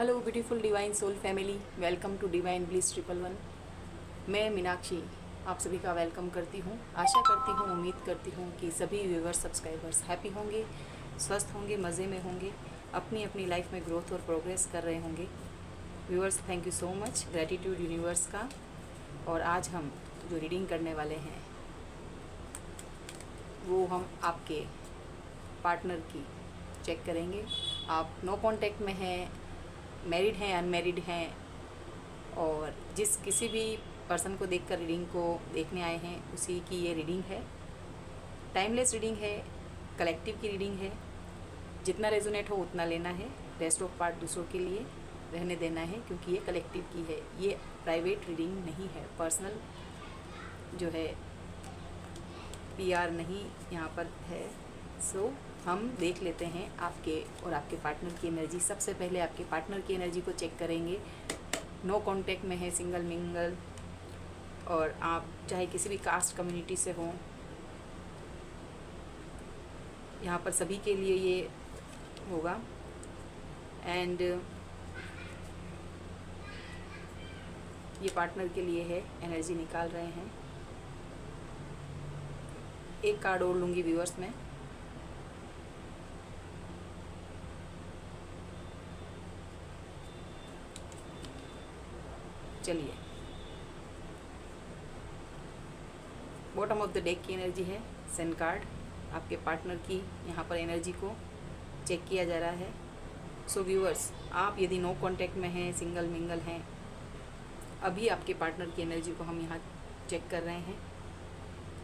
Hello beautiful divine soul family, welcome to divine bliss 111। मैं मीनाक्षी आप सभी का वेलकम करती हूँ। आशा करती हूँ, उम्मीद करती हूँ कि सभी व्यूवर्स सब्सक्राइबर्स हैप्पी होंगे, स्वस्थ होंगे, मज़े में होंगे, अपनी अपनी लाइफ में ग्रोथ और प्रोग्रेस कर रहे होंगे। Viewers, thank you so much, gratitude universe का। और आज हम जो रीडिंग करने वाले हैं वो हम आपके पार्टनर की चेक करेंगे। आप नो कांटेक्ट में हैं, मैरिड हैं, अनमैरिड हैं, और जिस किसी भी पर्सन को देखकर रीडिंग को देखने आए हैं उसी की ये रीडिंग है। टाइमलेस रीडिंग है, कलेक्टिव की रीडिंग है। जितना रेजोनेट हो उतना लेना है, रेस्ट ऑफ पार्ट दूसरों के लिए रहने देना है, क्योंकि ये कलेक्टिव की है। ये प्राइवेट रीडिंग नहीं है, पर्सनल जो है पीआर नहीं यहाँ पर है। सो हम देख लेते हैं आपके और आपके पार्टनर की एनर्जी। सबसे पहले आपके पार्टनर की एनर्जी को चेक करेंगे। नो कांटेक्ट में है, सिंगल मिंगल, और आप चाहे किसी भी कास्ट कम्युनिटी से हों, यहाँ पर सभी के लिए ये होगा। एंड ये पार्टनर के लिए है, एनर्जी निकाल रहे हैं। एक कार्ड और लूँगी व्यूअर्स में। चलिए, बॉटम ऑफ द डेक की एनर्जी है सेंड कार्ड। आपके पार्टनर की यहाँ पर एनर्जी को चेक किया जा रहा है। सो व्यूअर्स, आप यदि नो कांटेक्ट में हैं, सिंगल मिंगल हैं, अभी आपके पार्टनर की एनर्जी को हम यहाँ चेक कर रहे हैं।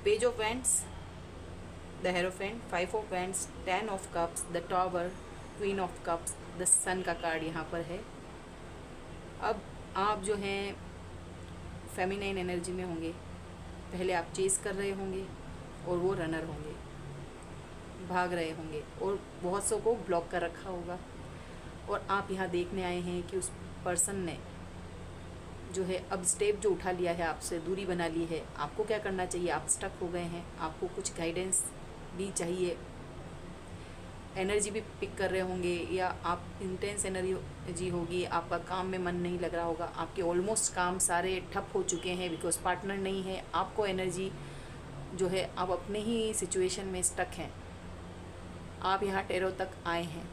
Page of wands, the hierophant, 5 of wands, 10 of cups, the tower, queen of cups, the sun का कार्ड यहाँ पर है। अब आप जो हैं फेमिनाइन एनर्जी में होंगे। पहले आप चेस कर रहे होंगे और वो रनर होंगे, भाग रहे होंगे, और बहुत सौ को ब्लॉक कर रखा होगा। और आप यहाँ देखने आए हैं कि उस पर्सन ने जो है अब स्टेप जो उठा लिया है, आपसे दूरी बना ली है। आपको क्या करना चाहिए? आप स्टक हो गए हैं, आपको कुछ गाइडेंस भी चाहिए। एनर्जी भी पिक कर रहे होंगे, या आप इंटेंस एनर्जी होगी, आपका काम में मन नहीं लग रहा होगा, आपके ऑलमोस्ट काम सारे ठप हो चुके हैं बिकॉज पार्टनर नहीं है। आपको एनर्जी जो है आप अपने ही सिचुएशन में स्टक हैं। आप यहाँ टेरो तक आए हैं।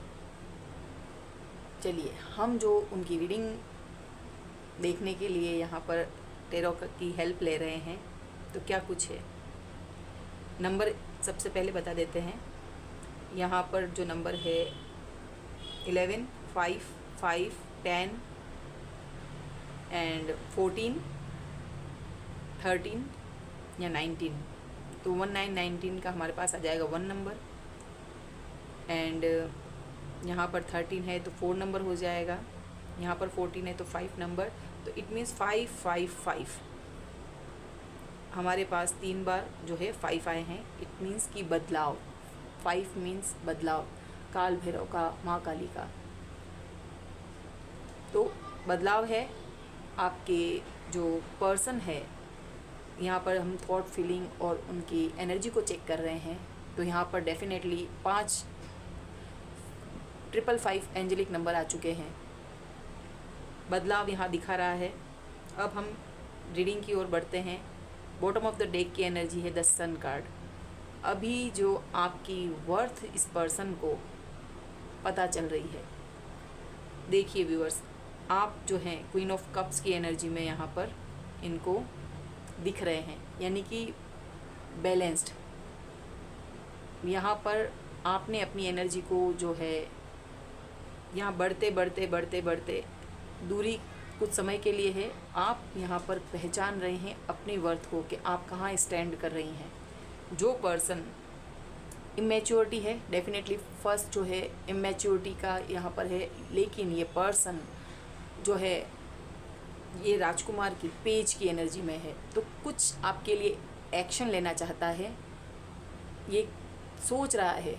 चलिए, हम जो उनकी रीडिंग देखने के लिए यहाँ पर टेरो की हेल्प ले रहे हैं, तो क्या कुछ है। नंबर सबसे पहले बता देते हैं। यहाँ पर जो नंबर है 11, 5, 5, 10 एंड 14, 13 या 19, तो 19 का हमारे पास आ जाएगा 1 नंबर। एंड यहाँ पर 13 है तो 4 नंबर हो जाएगा। यहाँ पर 14 है तो 5 नंबर। तो इट मीन्स 5, 5, 5। हमारे पास 3 बार जो है 5 आए हैं। इट मीन्स कि बदलाव। 5 मीन्स बदलाव, काल भैरव का, माँ काली का। तो बदलाव है। आपके जो पर्सन है, यहाँ पर हम थॉट, फीलिंग और उनकी एनर्जी को चेक कर रहे हैं। तो यहाँ पर डेफिनेटली 5, 555 एंजेलिक नंबर आ चुके हैं। बदलाव यहाँ दिखा रहा है। अब हम रीडिंग की ओर बढ़ते हैं। बॉटम ऑफ द डेक की एनर्जी है द सन कार्ड। अभी जो आपकी वर्थ इस पर्सन को पता चल रही है। देखिए व्यूअर्स, आप जो हैं क्वीन ऑफ कप्स की एनर्जी में यहाँ पर इनको दिख रहे हैं, यानी कि बैलेंस्ड। यहाँ पर आपने अपनी एनर्जी को जो है यहाँ बढ़ते बढ़ते बढ़ते बढ़ते दूरी कुछ समय के लिए है। आप यहाँ पर पहचान रहे हैं अपनी वर्थ को कि आप कहाँ स्टैंड कर रही हैं। जो पर्सन इमेच्योरिटी है, डेफिनेटली फर्स्ट जो है इमेच्योरिटी का यहाँ पर है, लेकिन ये पर्सन जो है ये राजकुमार की, पेज की एनर्जी में है। तो कुछ आपके लिए एक्शन लेना चाहता है, ये सोच रहा है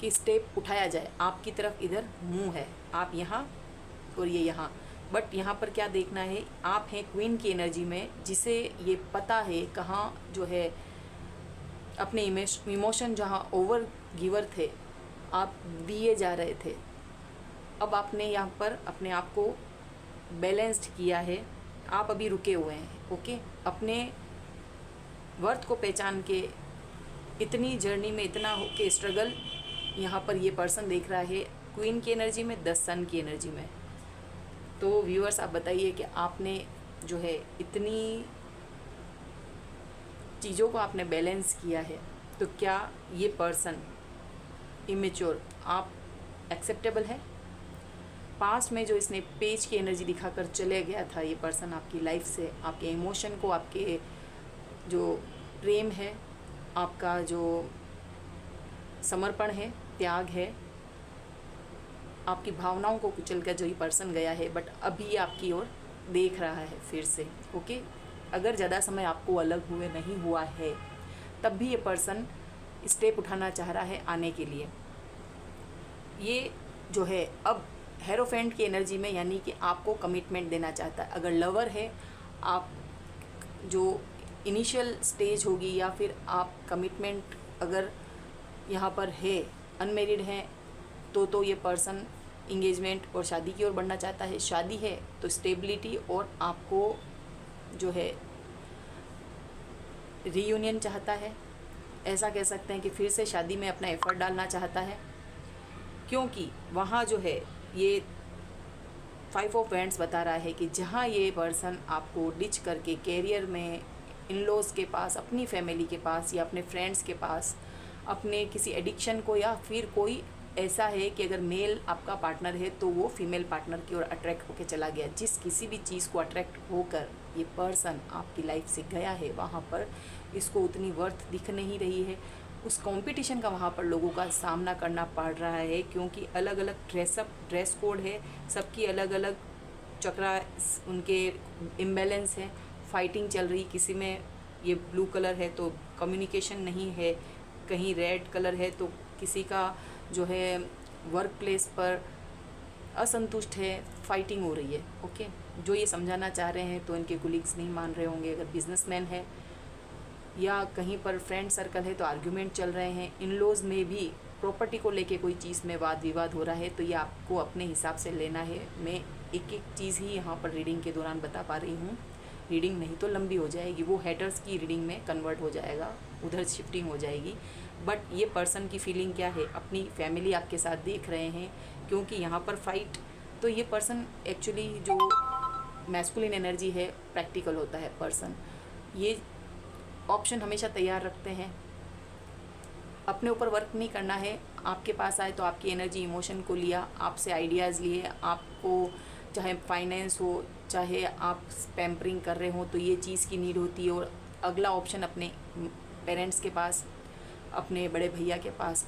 कि स्टेप उठाया जाए। आपकी तरफ इधर मुंह है, आप यहाँ और ये यहाँ। बट यहाँ पर क्या देखना है, आप हैं क्वीन की एनर्जी में, जिसे ये पता है कहाँ जो है अपने इमोशन जहाँ ओवर गिवर थे, आप दिए जा रहे थे। अब आपने यहाँ पर अपने आप को बैलेंस्ड किया है, आप अभी रुके हुए हैं। ओके, अपने वर्थ को पहचान के इतनी जर्नी में इतना हो के स्ट्रगल यहाँ पर ये पर्सन देख रहा है क्वीन की एनर्जी में, 10 सन की एनर्जी में। तो व्यूअर्स आप बताइए कि आपने जो है इतनी चीज़ों को आपने बैलेंस किया है, तो क्या ये पर्सन इमेच्योर आप एक्सेप्टेबल है? पास्ट में जो इसने पेज की एनर्जी दिखाकर चले गया था ये पर्सन आपकी लाइफ से, आपके इमोशन को, आपके जो प्रेम है, आपका जो समर्पण है, त्याग है, आपकी भावनाओं को कुचल कर जो ये पर्सन गया है, बट अभी आपकी ओर देख रहा है फिर से। ओके, अगर ज़्यादा समय आपको अलग हुए नहीं हुआ है तब भी ये पर्सन स्टेप उठाना चाह रहा है आने के लिए। ये जो है अब हेरोफेंट की एनर्जी में, यानी कि आपको कमिटमेंट देना चाहता है। अगर लवर है, आप जो इनिशियल स्टेज होगी, या फिर आप कमिटमेंट अगर यहाँ पर है, अनमेरिड हैं, तो ये पर्सन इंगेजमेंट और शादी की ओर बढ़ना चाहता है। शादी है तो स्टेबिलिटी और आपको जो है रीयूनियन चाहता है। ऐसा कह सकते हैं कि फिर से शादी में अपना एफर्ट डालना चाहता है, क्योंकि वहाँ जो है ये 5 ऑफ वैंड्स बता रहा है कि जहाँ ये पर्सन आपको डिच करके कैरियर में, इन लॉज के पास, अपनी फैमिली के पास, या अपने फ्रेंड्स के पास, अपने किसी एडिक्शन को, या फिर कोई ऐसा है कि अगर मेल आपका पार्टनर है तो वो फीमेल पार्टनर की ओर अट्रैक्ट होकर चला गया। जिस किसी भी चीज़ को अट्रैक्ट होकर ये पर्सन आपकी लाइफ से गया है, वहाँ पर इसको उतनी वर्थ दिख नहीं रही है। उस कंपटीशन का वहाँ पर लोगों का सामना करना पड़ रहा है, क्योंकि अलग अलग ड्रेस कोड है, सबकी अलग अलग चक्रा, उनके इम्बैलेंस है, फाइटिंग चल रही। किसी में ये ब्लू कलर है तो कम्युनिकेशन नहीं है, कहीं रेड कलर है तो किसी का जो है वर्क प्लेस पर असंतुष्ट है, फाइटिंग हो रही है। ओके, जो ये समझाना चाह रहे हैं तो इनके कोलीग्स नहीं मान रहे होंगे। अगर बिजनेसमैन है या कहीं पर फ्रेंड सर्कल है तो आर्ग्यूमेंट चल रहे हैं। इन लॉज में भी प्रॉपर्टी को लेके कोई चीज़ में वाद विवाद हो रहा है, तो ये आपको अपने हिसाब से लेना है। मैं एक एक चीज़ ही यहाँ पर रीडिंग के दौरान बता पा रही हूँ, रीडिंग नहीं तो लंबी हो जाएगी, वो हेटर्स की रीडिंग में कन्वर्ट हो जाएगा, उधर शिफ्टिंग हो जाएगी। बट ये पर्सन की फीलिंग क्या है, अपनी फैमिली आपके साथ देख रहे हैं, क्योंकि यहाँ पर फाइट, तो ये पर्सन एक्चुअली जो मैस्कुलिन एनर्जी है, प्रैक्टिकल होता है पर्सन, ये ऑप्शन हमेशा तैयार रखते हैं। अपने ऊपर वर्क नहीं करना है, आपके पास आए तो आपकी एनर्जी, इमोशन को लिया, आपसे आइडियाज़ लिए, आपको चाहे फाइनेंस हो, चाहे आप पैम्परिंग कर रहे हो तो ये चीज़ की नीड होती है। और अगला ऑप्शन अपने पेरेंट्स के पास, अपने बड़े भैया के पास,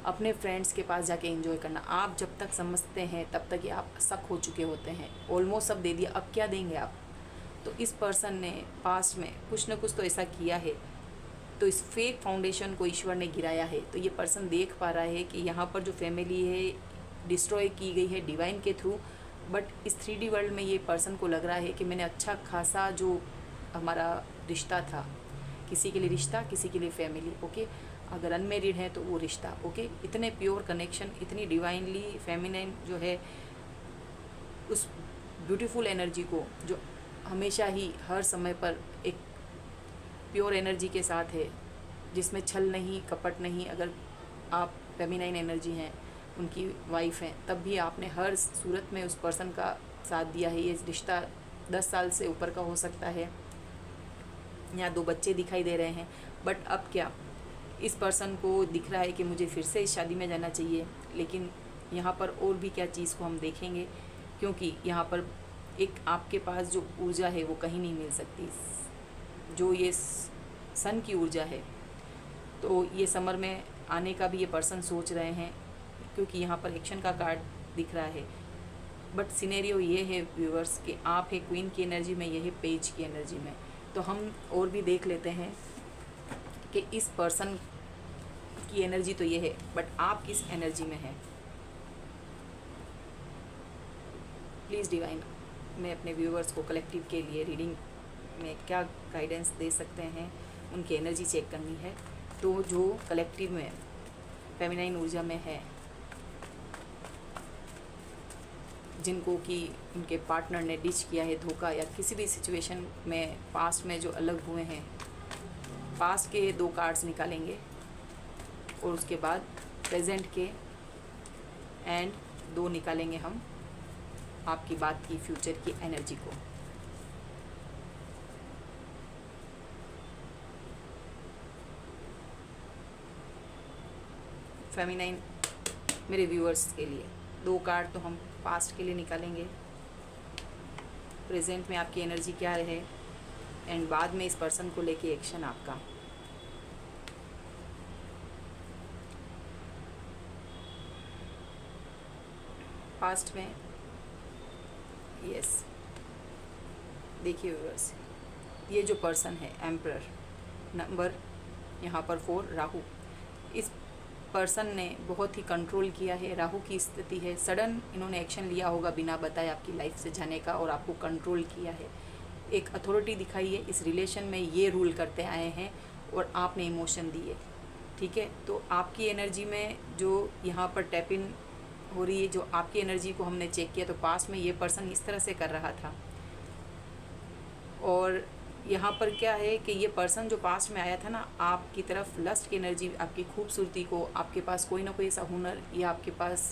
अपने फ्रेंड्स के पास जाके एंजॉय करना। आप जब तक समझते हैं तब तक ये आप शक हो चुके होते हैं, ऑलमोस्ट सब दे दिया, अब क्या देंगे आप। तो इस पर्सन ने पास्ट में कुछ न कुछ तो ऐसा किया है, तो इस फेक फाउंडेशन को ईश्वर ने गिराया है। तो ये पर्सन देख पा रहा है कि यहाँ पर जो फैमिली है डिस्ट्रॉय की गई है डिवाइन के थ्रू, बट इस 3D वर्ल्ड में ये पर्सन को लग रहा है कि मैंने अच्छा खासा जो हमारा रिश्ता था, किसी के लिए रिश्ता, किसी के लिए फैमिली, ओके, अगर अनमेरिड है तो वो रिश्ता, ओके, इतने प्योर कनेक्शन, इतनी डिवाइनली फेमिनाइन जो है, उस ब्यूटीफुल एनर्जी को जो हमेशा ही हर समय पर एक प्योर एनर्जी के साथ है, जिसमें छल नहीं, कपट नहीं। अगर आप फेमिनाइन एनर्जी हैं, उनकी वाइफ हैं, तब भी आपने हर सूरत में उस पर्सन का साथ दिया है। ये रिश्ता 10 साल से ऊपर का हो सकता है। यहाँ 2 बच्चे दिखाई दे रहे हैं, बट अब क्या, इस पर्सन को दिख रहा है कि मुझे फिर से इस शादी में जाना चाहिए। लेकिन यहाँ पर और भी क्या चीज़ को हम देखेंगे, क्योंकि यहाँ पर एक आपके पास जो ऊर्जा है वो कहीं नहीं मिल सकती, जो ये सन की ऊर्जा है। तो ये समर में आने का भी ये पर्सन सोच रहे हैं, क्योंकि यहाँ पर एक्शन का कार्ड दिख रहा है। बट सिनेरियो ये है व्यूअर्स कि आप है क्वीन की एनर्जी में, ये है पेज की एनर्जी में। तो हम और भी देख लेते हैं कि इस पर्सन की एनर्जी तो ये है, बट आप किस एनर्जी में हैं। प्लीज़ डिवाइन, मैं अपने व्यूअर्स को कलेक्टिव के लिए रीडिंग में क्या गाइडेंस दे सकते हैं, उनकी एनर्जी चेक करनी है। तो जो कलेक्टिव में फेमिनाइन ऊर्जा में है, जिनको कि उनके पार्टनर ने डिच किया है, धोखा या किसी भी सिचुएशन में पास्ट में जो अलग हुए हैं, पास्ट के 2 कार्ड्स निकालेंगे और उसके बाद प्रेजेंट के एंड 2 निकालेंगे हम आपकी बात की फ्यूचर की एनर्जी को। फेमिनाइन मेरे व्यूअर्स के लिए 2 कार्ड तो हम पास्ट के लिए निकालेंगे, प्रेजेंट में आपकी एनर्जी क्या रहे एंड बाद में इस पर्सन को लेके एक्शन आपका। पास्ट में यस, देखिए व्यूअर्स, ये जो पर्सन है एम्परर, नंबर यहाँ पर 4 राहु, इस पर्सन ने बहुत ही कंट्रोल किया है, राहु की स्थिति है, सडन इन्होंने एक्शन लिया होगा बिना बताए आपकी लाइफ से जाने का और आपको कंट्रोल किया है, एक अथॉरिटी दिखाई है, इस रिलेशन में ये रूल करते आए हैं और आपने इमोशन दिए, ठीक है। तो आपकी एनर्जी में जो यहाँ पर टैप इन हो रही है, जो आपकी एनर्जी को हमने चेक किया तो पास्ट में ये पर्सन इस तरह से कर रहा था और यहाँ पर क्या है कि ये पर्सन जो पास्ट में आया था ना, आपकी तरफ लस्ट की एनर्जी, आपकी खूबसूरती को, आपके पास कोई ना कोई ऐसा हुनर या आपके पास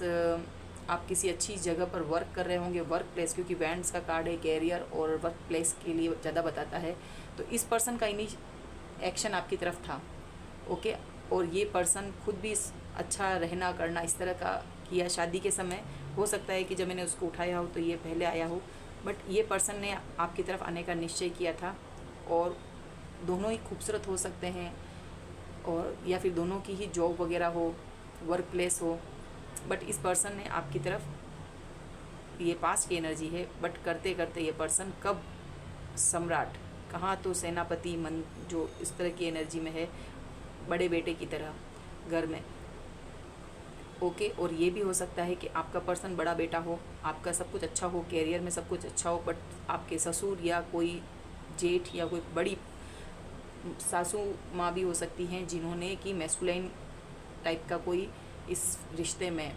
आप किसी अच्छी जगह पर वर्क कर रहे होंगे, वर्क प्लेस, क्योंकि वैंड्स का कार्ड है, कैरियर और वर्क प्लेस के लिए ज़्यादा बताता है। तो इस पर्सन का एक्शन आपकी तरफ था, ओके। और ये पर्सन खुद भी अच्छा रहना करना इस तरह का किया शादी के समय, हो सकता है कि जब मैंने उसको उठाया हो तो ये पहले आया हो, बट ये पर्सन ने आपकी तरफ आने का निश्चय किया था और दोनों ही खूबसूरत हो सकते हैं और या फिर दोनों की ही जॉब वगैरह हो, वर्क प्लेस हो, बट इस पर्सन ने आपकी तरफ, ये पास्ट की एनर्जी है, बट करते करते ये पर्सन कब सम्राट, कहाँ तो सेनापति मन, जो इस तरह की एनर्जी में है, बड़े बेटे की तरह घर में, ओके। और ये भी हो सकता है कि आपका पर्सन बड़ा बेटा हो, आपका सब कुछ अच्छा हो, कैरियर में सब कुछ अच्छा हो, बट आपके ससुर या कोई जेठ या कोई बड़ी सासू माँ भी हो सकती हैं जिन्होंने कि मैस्कुलाइन टाइप का कोई इस रिश्ते में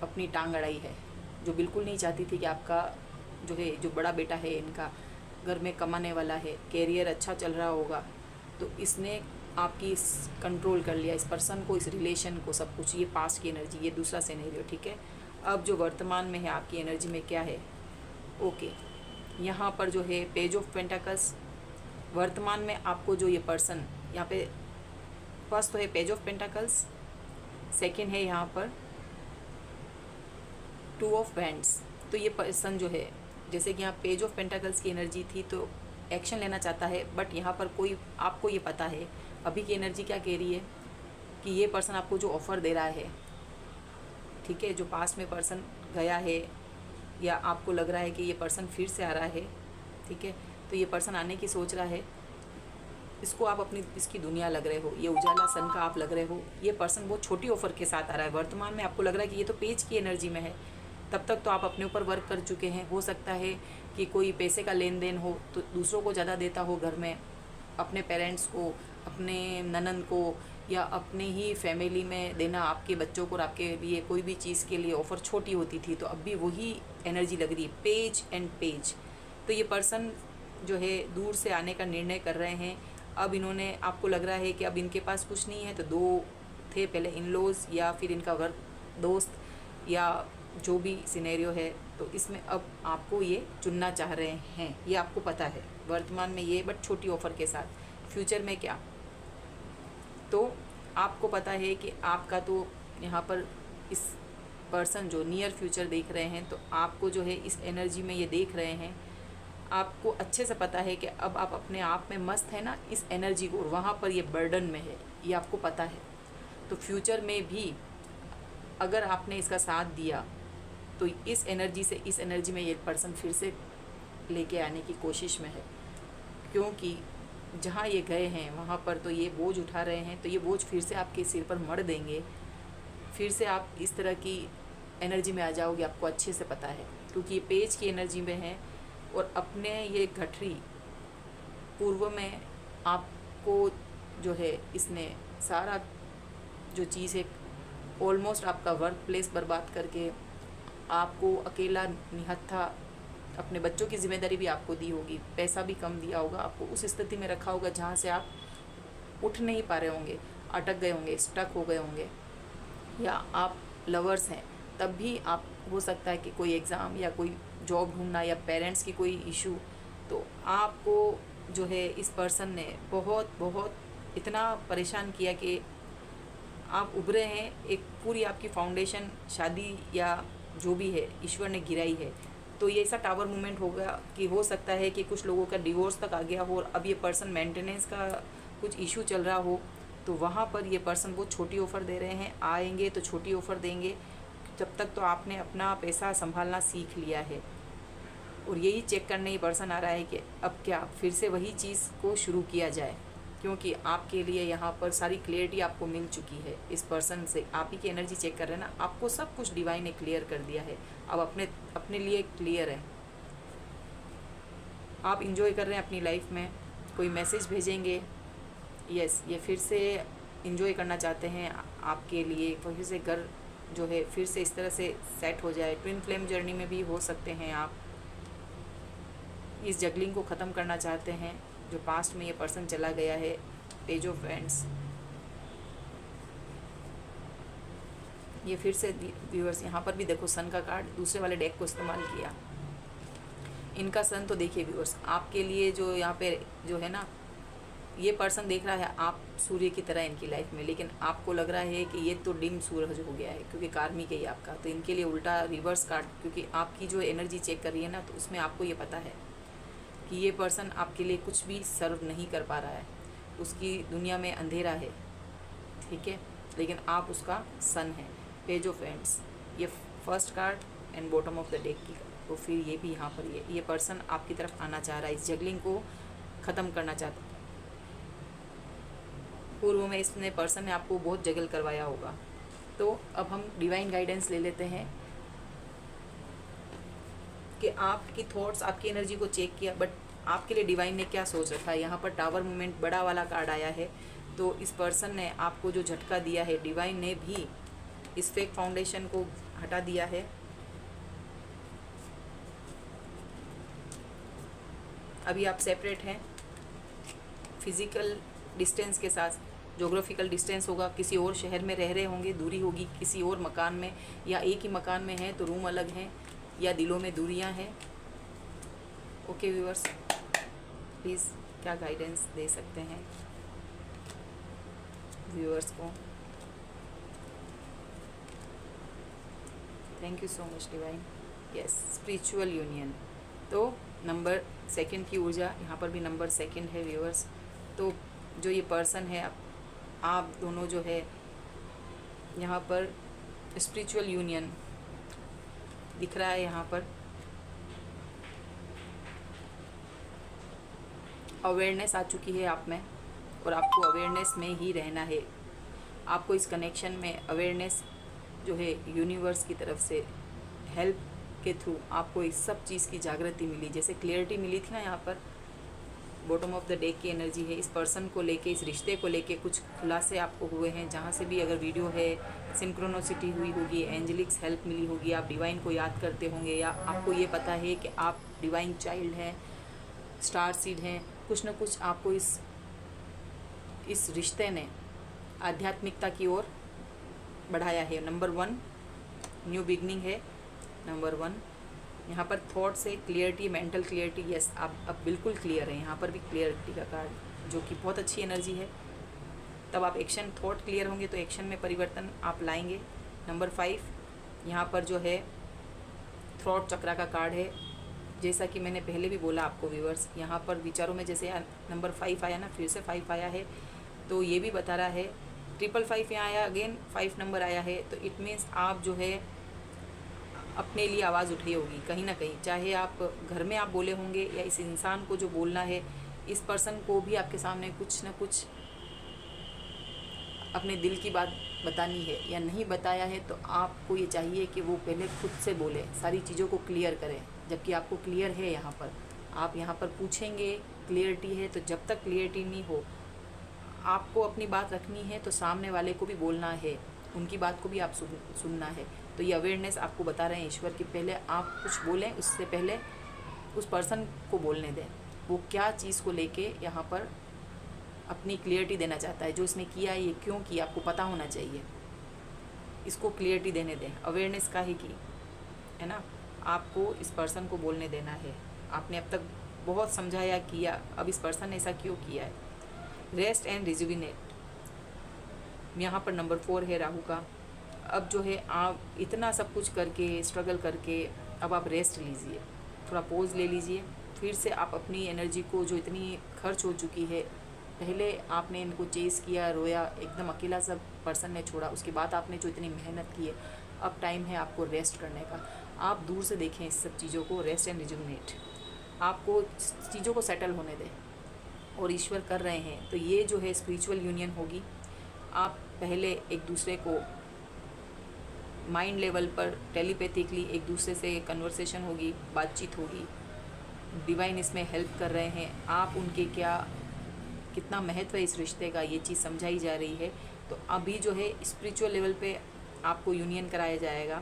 अपनी टांग अड़ाई है, जो बिल्कुल नहीं चाहती थी कि आपका जो है, जो बड़ा बेटा है इनका घर में कमाने वाला है, कैरियर अच्छा चल रहा होगा, तो इसने आपकी इस कंट्रोल कर लिया, इस पर्सन को, इस रिलेशन को, सब कुछ। ये पास्ट की एनर्जी, ये दूसरा सिनेरियो, ठीक है। अब जो वर्तमान में है आपकी एनर्जी में क्या है, ओके। यहाँ पर जो है पेज ऑफ पेंटाकल्स, वर्तमान में आपको जो ये पर्सन, यहाँ पे फर्स्ट तो है पेज ऑफ पेंटाकल्स, सेकंड है यहाँ पर 2 ऑफ वैंड्स। तो ये पर्सन जो है, जैसे कि यहाँ पेज ऑफ पेंटाकल्स की एनर्जी थी तो एक्शन लेना चाहता है, बट यहाँ पर कोई, आपको ये पता है अभी की एनर्जी क्या कह रही है कि ये पर्सन आपको जो ऑफ़र दे रहा है, ठीक है, जो पास्ट में पर्सन गया है या आपको लग रहा है कि ये पर्सन फिर से आ रहा है, ठीक है, तो ये पर्सन आने की सोच रहा है, इसको आप अपनी, इसकी दुनिया लग रहे हो, ये उजाला सन का आप लग रहे हो, ये पर्सन बहुत छोटी ऑफ़र के साथ आ रहा है। वर्तमान में आपको लग रहा है कि ये तो पेज की एनर्जी में है, तब तक तो आप अपने ऊपर वर्क कर चुके हैं। हो सकता है कि कोई पैसे का लेन देन हो तो दूसरों को ज़्यादा देता हो घर में, अपने पेरेंट्स को, अपने ननंद को, या अपने ही फैमिली में देना, आपके बच्चों को और आपके लिए कोई भी चीज़ के लिए ऑफ़र छोटी होती थी, तो अब भी वही एनर्जी लग रही है, पेज एंड पेज। तो ये पर्सन जो है दूर से आने का निर्णय कर रहे हैं। अब इन्होंने, आपको लग रहा है कि अब इनके पास कुछ नहीं है, तो 2 थे पहले, इन लॉज या फिर इनका वर्क दोस्त या जो भी सिनेरियो है, तो इसमें अब आपको ये चुनना चाह रहे हैं, ये आपको पता है वर्तमान में ये, बट छोटी ऑफ़र के साथ। फ्यूचर में क्या, तो आपको पता है कि आपका तो यहाँ पर इस पर्सन जो नियर फ्यूचर देख रहे हैं, तो आपको जो है इस एनर्जी में ये देख रहे हैं, आपको अच्छे से पता है कि अब आप अपने आप में मस्त है ना इस एनर्जी को, और वहाँ पर ये बर्डन में है, ये आपको पता है। तो फ्यूचर में भी अगर आपने इसका साथ दिया तो इस एनर्जी से इस एनर्जी में ये पर्सन फिर से लेके आने की कोशिश में है, क्योंकि जहाँ ये गए हैं वहाँ पर तो ये बोझ उठा रहे हैं, तो ये बोझ फिर से आपके सिर पर मढ़ देंगे, फिर से आप इस तरह की एनर्जी में आ जाओगे, आपको अच्छे से पता है, क्योंकि ये पेज की एनर्जी में है। और अपने ये गठरी पूर्व में आपको जो है इसने सारा जो चीज़ है, ऑलमोस्ट आपका वर्क प्लेस बर्बाद करके आपको अकेला निहत्था अपने बच्चों की जिम्मेदारी भी आपको दी होगी, पैसा भी कम दिया होगा आपको, उस स्थिति में रखा होगा जहाँ से आप उठ नहीं पा रहे होंगे, अटक गए होंगे, स्टक हो गए होंगे, या आप लवर्स हैं तब भी आप हो सकता है कि कोई एग्ज़ाम या कोई जॉब ढूंढना या पेरेंट्स की कोई इशू, तो आपको जो है इस पर्सन ने बहुत बहुत इतना परेशान किया कि आप उभरे हैं। एक पूरी आपकी फाउंडेशन शादी या जो भी है ईश्वर ने गिराई है। तो ये ऐसा टावर मूवमेंट होगा कि हो सकता है कि कुछ लोगों का डिवोर्स तक आ गया हो और अब ये पर्सन मेंटेनेंस का कुछ इशू चल रहा हो, तो वहाँ पर ये पर्सन बहुत छोटी ऑफ़र दे रहे हैं। आएंगे तो छोटी ऑफ़र देंगे, जब तक तो आपने अपना पैसा संभालना सीख लिया है। और यही चेक करने ये पर्सन आ रहा है कि अब क्या फिर से वही चीज़ को शुरू किया जाए, क्योंकि आपके लिए यहाँ पर सारी क्लियरिटी आपको मिल चुकी है इस पर्सन से। आप ही की एनर्जी चेक कर रहे हैं ना, आपको सब कुछ डिवाइन ने क्लियर कर दिया है। अब अपने लिए क्लियर है, आप इंजॉय कर रहे हैं अपनी लाइफ में। कोई मैसेज भेजेंगे, यस ये फिर से इंजॉय करना चाहते हैं आपके लिए, फिर से घर जो है फिर से इस तरह से सेट हो जाए। ट्विन फ्लेम जर्नी में भी हो सकते हैं आप, इस जगलिंग को ख़त्म करना चाहते हैं जो पास्ट में ये पर्सन चला गया है। पेज ऑफ फ्रेंड्स, ये फिर से व्यूअर्स यहाँ पर भी देखो सन का कार्ड दूसरे वाले डेक को इस्तेमाल किया। इनका सन तो देखिए व्यूअर्स, आपके लिए जो यहाँ पे जो है ना, ये पर्सन देख रहा है आप सूर्य की तरह इनकी लाइफ में, लेकिन आपको लग रहा है कि ये तो डिम सूरज हो गया है क्योंकि कार्मिक है आपका। तो इनके लिए उल्टा रिवर्स कार्ड, क्योंकि आपकी जो एनर्जी चेक कर रही है ना, तो उसमें आपको ये पता है कि ये पर्सन आपके लिए कुछ भी सर्व नहीं कर पा रहा है, उसकी दुनिया में अंधेरा है, ठीक है, लेकिन आप उसका सन है। पेज ऑफ एंड्स, ये first card and bottom of the deck की। तो फिर ये भी यहाँ पर ये पर्सन आपकी तरफ आना चाह रहा है, इस जगलिंग को ख़त्म करना चाहता है। पूर्व में इसने पर्सन ने आपको बहुत जगल करवाया होगा। तो अब हम डिवाइन गाइडेंस ले लेते हैं कि आपकी थॉट्स, आपकी एनर्जी को चेक किया, बट आपके लिए डिवाइन ने क्या सोच रखा है। यहाँ पर टावर मूवमेंट बड़ा वाला कार्ड आया है, तो इस पर्सन ने आपको जो झटका दिया है, डिवाइन ने भी इस फेक फाउंडेशन को हटा दिया है। अभी आप सेपरेट हैं, फिजिकल डिस्टेंस के साथ जोग्राफिकल डिस्टेंस होगा, किसी और शहर में रह रहे होंगे, दूरी होगी किसी और मकान में, या एक ही मकान में हैं तो रूम अलग हैं, या दिलों में दूरियां हैं। ओके व्यूअर्स, प्लीज़ क्या गाइडेंस दे सकते हैं व्यूअर्स को। Thank you so much divine. Yes, spiritual union, तो नंबर सेकंड की ऊर्जा, यहाँ पर भी नंबर सेकंड है व्यूअर्स। तो जो ये पर्सन है, आप दोनों जो है यहाँ पर स्पिरिचुअल यूनियन दिख रहा है। यहाँ पर अवेयरनेस आ चुकी है आप में, और आपको अवेयरनेस में ही रहना है। आपको इस कनेक्शन में अवेयरनेस जो है यूनिवर्स की तरफ से हेल्प के थ्रू आपको इस सब चीज़ की जागृति मिली, जैसे क्लियरिटी मिली थी ना। यहाँ पर बॉटम ऑफ द डेक की एनर्जी है, इस पर्सन को लेके, इस रिश्ते को लेके कुछ खुलासे आपको हुए हैं। जहाँ से भी अगर वीडियो है, सिंक्रोनोसिटी हुई होगी, एंजेलिक्स हेल्प मिली होगी, आप डिवाइन को याद करते होंगे, या आपको ये पता है कि आप डिवाइन चाइल्ड हैं, स्टार सीड हैं, कुछ ना कुछ आपको इस रिश्ते ने आध्यात्मिकता की ओर बढ़ाया है। नंबर 1 न्यू बिगनिंग है। नंबर 1 यहाँ पर थॉट से क्लियरिटी, मेंटल क्लियरिटी। यस, आप अब बिल्कुल क्लियर हैं। यहाँ पर भी क्लियरिटी का कार्ड, जो कि बहुत अच्छी एनर्जी है। तब आप एक्शन, थॉट क्लियर होंगे तो एक्शन में परिवर्तन आप लाएंगे। नंबर 5 यहाँ पर जो है थ्रॉट चक्रा का कार्ड है। जैसा कि मैंने पहले भी बोला आपको व्यूअर्स, यहाँ पर विचारों में जैसे नंबर 5 आया ना, फिर से 5 आया है, तो ये भी बता रहा है 555 यहाँ आया, अगेन 5 नंबर आया है, तो इट मीन्स आप जो है अपने लिए आवाज़ उठाई होगी कहीं ना कहीं, चाहे आप घर में आप बोले होंगे या इस इंसान को जो बोलना है, इस पर्सन को भी आपके सामने कुछ ना कुछ अपने दिल की बात बतानी है, या नहीं बताया है तो आपको ये चाहिए कि वो पहले खुद से बोले, सारी चीज़ों को क्लियर करें। जबकि आपको क्लियर है, यहाँ पर आप यहाँ पर पूछेंगे, क्लियरिटी है। तो जब तक क्लियरिटी नहीं हो, आपको अपनी बात रखनी है, तो सामने वाले को भी बोलना है, उनकी बात को भी आप सुनना है। तो ये अवेयरनेस आपको बता रहे हैं ईश्वर कि पहले आप कुछ बोलें उससे पहले उस पर्सन को बोलने दें, वो क्या चीज़ को लेके यहाँ पर अपनी क्लियरिटी देना चाहता है, जो इसने किया ये क्यों किया, आपको पता होना चाहिए, इसको क्लियरिटी देने दें। अवेयरनेस का ही की है ना, आपको इस पर्सन को बोलने देना है। आपने अब तक बहुत समझाया किया, अब इस पर्सन ने ऐसा क्यों किया है। रेस्ट एंड रिजुविनेट, यहाँ पर नंबर 4 है राहु का। अब जो है आप इतना सब कुछ करके स्ट्रगल करके अब आप रेस्ट लीजिए, थोड़ा पोज ले लीजिए, फिर से आप अपनी एनर्जी को जो इतनी खर्च हो चुकी है, पहले आपने इनको चेस किया, रोया, एकदम अकेला सब पर्सन ने छोड़ा, उसके बाद आपने जो इतनी मेहनत की है, अब टाइम है आपको रेस्ट करने का। आप दूर से देखें इस सब चीज़ों को, रेस्ट एंड रिजुविनेट, आपको चीज़ों को सेटल होने दें और ईश्वर कर रहे हैं। तो ये जो है स्पिरिचुअल यूनियन होगी। आप पहले एक दूसरे को माइंड लेवल पर टेलीपैथिकली एक दूसरे से कन्वर्सेशन होगी, बातचीत होगी, डिवाइन इसमें हेल्प कर रहे हैं। आप उनके कितना महत्व है इस रिश्ते का, ये चीज़ समझाई जा रही है। तो अभी जो है स्पिरिचुअल लेवल पे आपको यूनियन कराया जाएगा,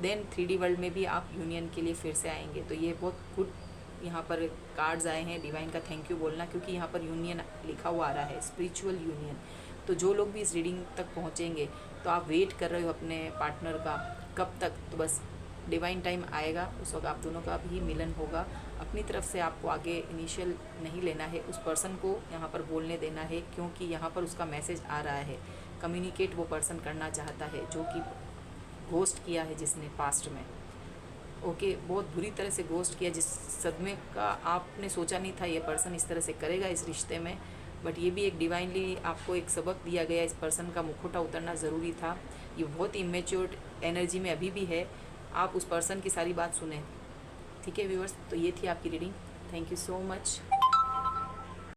देन 3D वर्ल्ड में भी आप यूनियन के लिए फिर से आएंगे। तो ये बहुत गुड यहाँ पर कार्ड्स आए हैं, डिवाइन का थैंक यू बोलना, क्योंकि यहाँ पर यूनियन लिखा हुआ आ रहा है, स्पिरिचुअल यूनियन। तो जो लोग भी इस रीडिंग तक पहुँचेंगे, तो आप वेट कर रहे हो अपने पार्टनर का कब तक, तो बस डिवाइन टाइम आएगा, उस वक्त आप दोनों का भी मिलन होगा। अपनी तरफ से आपको आगे इनिशियल नहीं लेना है, उस पर्सन को यहाँ पर बोलने देना है, क्योंकि यहाँ पर उसका मैसेज आ रहा है। कम्युनिकेट वो पर्सन करना चाहता है जो कि घोस्ट किया है जिसने पास्ट में, ओके, बहुत बुरी तरह से घोस्ट किया, जिस सदमे का आपने सोचा नहीं था ये पर्सन इस तरह से करेगा इस रिश्ते में। बट ये भी एक डिवाइनली आपको एक सबक दिया गया, इस पर्सन का मुखौटा उतरना ज़रूरी था। ये बहुत इमेच्योर एनर्जी में अभी भी है, आप उस पर्सन की सारी बात सुने। ठीक है व्यूअर्स, तो ये थी आपकी reading. Thank you so much.